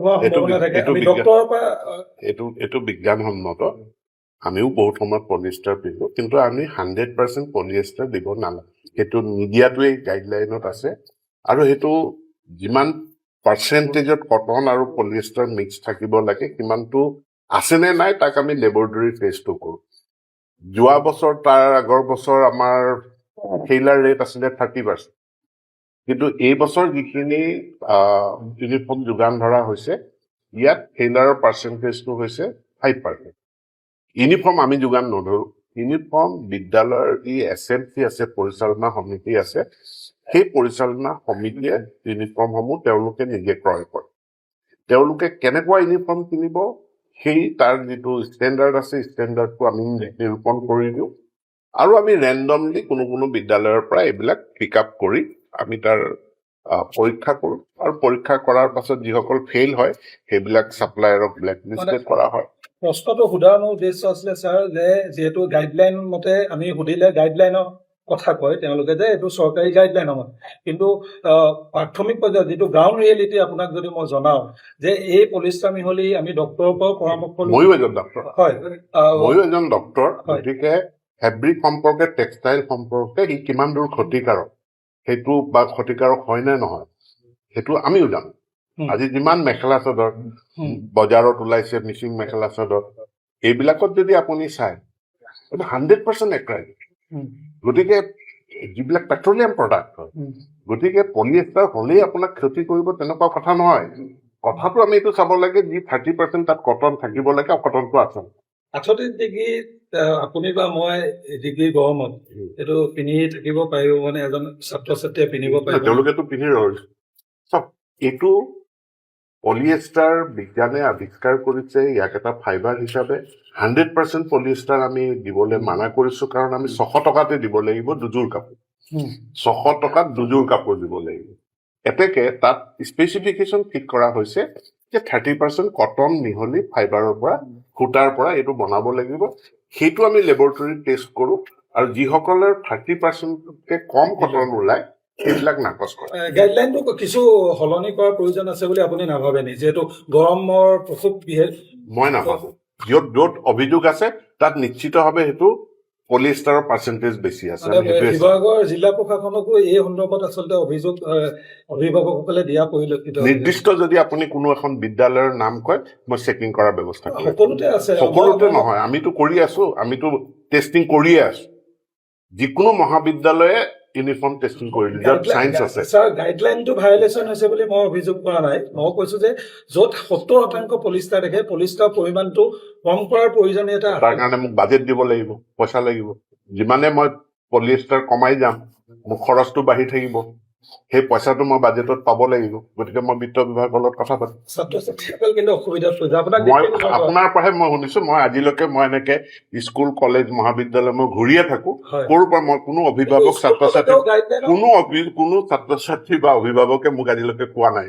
হোৱাৰ সম্ভাৱনা থাকে আমি ডক্টৰৰ পৰা এইটো বিজ্ঞানসন্মত আমিও বহুত সময়ত পলিয়েষ্টাৰ পিন্ধো কিন্তু আমি 100% পলিয়েষ্টাৰ দিব নালাগে সেইটো নিদিয়াটোৱেই গাইডলাইনত আছে আৰু সেইটো যিমান পাৰ্চেণ্টেজত কটন আৰু পলিয়েষ্টাৰ মিক্স থাকিব লাগে সিমানটো আছেনে নাই তাক আমি লেবৰেটৰী টেষ্টটো কৰোঁ যোৱা বছৰ তাৰ আগৰ বছৰ আমাৰ ফেইলাৰ ৰেট আছিলে 30%। কিন্তু এই বছৰ যিখিনি ইউনিফৰ্ম যোগান ধৰা হৈছে ইয়াত ফেইলাৰৰ পাৰ্চেণ্টেজটো হৈছে 5%। ইউনিফৰ্ম আমি যোগান নধৰোঁ ইউনিফৰ্ম বিদ্যালয়ৰ যি SMC আছে পৰিচালনা সমিতি আছে সেই পৰিচালনা সমিতিয়ে ইউনিফৰ্মসমূহ তেওঁলোকে নিজে ক্ৰয় কৰে তেওঁলোকে কেনেকুৱা ইউনিফৰ্ম কিনিব সেই তাৰ যিটো ষ্টেণ্ডাৰ্ড আছে ষ্টেণ্ডাৰ্ডটো আমি নিৰূপণ কৰি দিওঁ আৰু আমি ৰেণ্ডমলি কোনো বিদ্যালয়ৰ পৰা এইবিলাক পিক আপ কৰি আমি তাৰ পৰীক্ষা কৰোঁ আৰু পৰীক্ষা কৰাৰ পাছত যিসকল ফেইল হয় সেইবিলাক ছাপ্লায়াৰক ব্লেকলিষ্টেড কৰা হয় প্ৰশ্নটো সোধাৰ মোৰ উদ্দেশ্য আছিলে ছাৰ যে যিহেতু গাইডলাইন মতে আমি সুধিলে গাইডলাইনৰ কথা কয় তেওঁলোকে যে এইটো চৰকাৰী গাইডলাইনৰ মতে কিন্তু প্ৰাথমিক পৰ্যায়ত যিটো গ্ৰাউণ্ড ৰিয়েলিটি আপোনাক যদি মই জনাওঁ যে এই পলিষ্টাৰ মিহলি আমি ডক্টৰৰ পৰাও পৰামৰ্শ ময়ো এজন ডক্টৰ হয় ময়ো এজন ডক্টৰ গতিকে ফেব্ৰিক সম্পৰ্কে টেক্সটাইল সম্পৰ্কে ই কিমান দূৰ ক্ষতিকাৰক সেইটো বা ক্ষতিকাৰক হয় নে নহয় সেইটো আমিও জানো আজি যিমান মেখেলা চাদৰ বজাৰত ওলাইছে মিচিং মেখেলা চাদৰ এইবিলাকত যদি আপুনি চায় 100% এক্ৰাইলিক গতিকে যিবিলাক পেট্ৰলিয়াম প্ৰডাক্ট হয় গতিকে পলিয়েষ্টাৰ হ'লেই আপোনাক ক্ষতি কৰিব তেনেকুৱা কথা নহয় কথাটো আমি এইটো চাব লাগে যি 30% তাত কটন থাকিব লাগে আৰু কটনটো আছে 38 ডিগ্ৰী আপুনি বা মই ডিগ্ৰী গৰমত এইটো পিন্ধি থাকিব পাৰিব মানে এজন ছাত্ৰ ছাত্ৰীয়ে পিন্ধিব পাৰিব তেওঁলোকেতো পিন্ধি ৰৈছে চব এইটো পলিয়েষ্টাৰ বিজ্ঞানে আৱিষ্কাৰ কৰিছে ইয়াক এটা ফাইবাৰ হিচাপে 100% পলিয়েষ্টাৰ আমি দিবলৈ মানা কৰিছো কাৰণ আমি 600 টকাতে দিব লাগিব দুযোৰ কাপোৰ 600 টকাত দুযোৰ কাপোৰ দিব লাগিব এতেকে তাত স্পেচিফিকেশ্যন ঠিক কৰা হৈছে যে 30% কটন মিহলি ফাইবাৰৰ পৰা সূতাৰ পৰা এইটো বনাব লাগিব সেইটো আমি লেবৰেটৰীত টেষ্ট কৰোঁ আৰু যিসকলৰ 30%তকৈ কম কটন ওলায় সেইবিলাক নাকচ কৰে গাইডলাইনটো কিছু সলনি কৰাৰ প্ৰয়োজন আছে বুলি আপুনি নাভাবে নি যিহেতু গৰমৰ প্ৰকোপ মই নাভাবোঁ য'ত অভিযোগ আছে তাত নিশ্চিতভাৱে সেইটো পলিয়েষ্টাৰৰ পাৰ্চেণ্টেজ বেছি আছে বিভাগৰ জিলা প্ৰশাসনকো এই সন্দৰ্ভত আচলতে অভিযোগ অভিভাৱকসকলে দিয়া পৰিলক্ষিত নিৰ্দিষ্ট যদি আপুনি কোনো এখন বিদ্যালয়ৰ নাম কয় মই চেকিং কৰাৰ ব্যৱস্থা কৰিম সকলোতে আছে সকলোতে নহয় আমিতো কৰি আছো আমিতো টেষ্টিং কৰিয়ে আছো যিকোনো মহাবিদ্যালয়ে ইউনিফৰ্ম টেষ্টিং কৰি য'ত চাইন্স আছে ছাৰ গাইডলাইনটো ভায়োলেশ্যন হৈছে বুলি মই অভিযোগ কৰা নাই মই কৈছো যে য'ত 70% পলিষ্টাৰ দেখে পলিষ্টাৰ পৰিমাণটো কম কৰাৰ প্ৰয়োজনীয়তা তাৰ কাৰণে মোক বাজেট দিব লাগিব পইচা লাগিব যিমানে মই পলিষ্টাৰ কমাই যাম মোৰ খৰচটো বাঢ়ি থাকিব সেই পইচাটো মই বাজেটত পাব লাগিব গতিকে মই বিত্ত বিভাগৰ লগত কথা পাতিম ছাত্ৰ ছাত্ৰীসকল কিন্তু অসুবিধাত পৰিছে আপোনাৰ পৰাহে মই শুনিছো মই আজিলৈকে মই এনেকে স্কুল কলেজ মহাবিদ্যালয় মই ঘূৰিয়ে থাকো ক'ৰ পৰা মই কোনো অভিভাৱক ছাত্ৰ ছাত্ৰী কোনো ছাত্ৰ ছাত্ৰী বা অভিভাৱকে মোক আজিলৈকে কোৱা নাই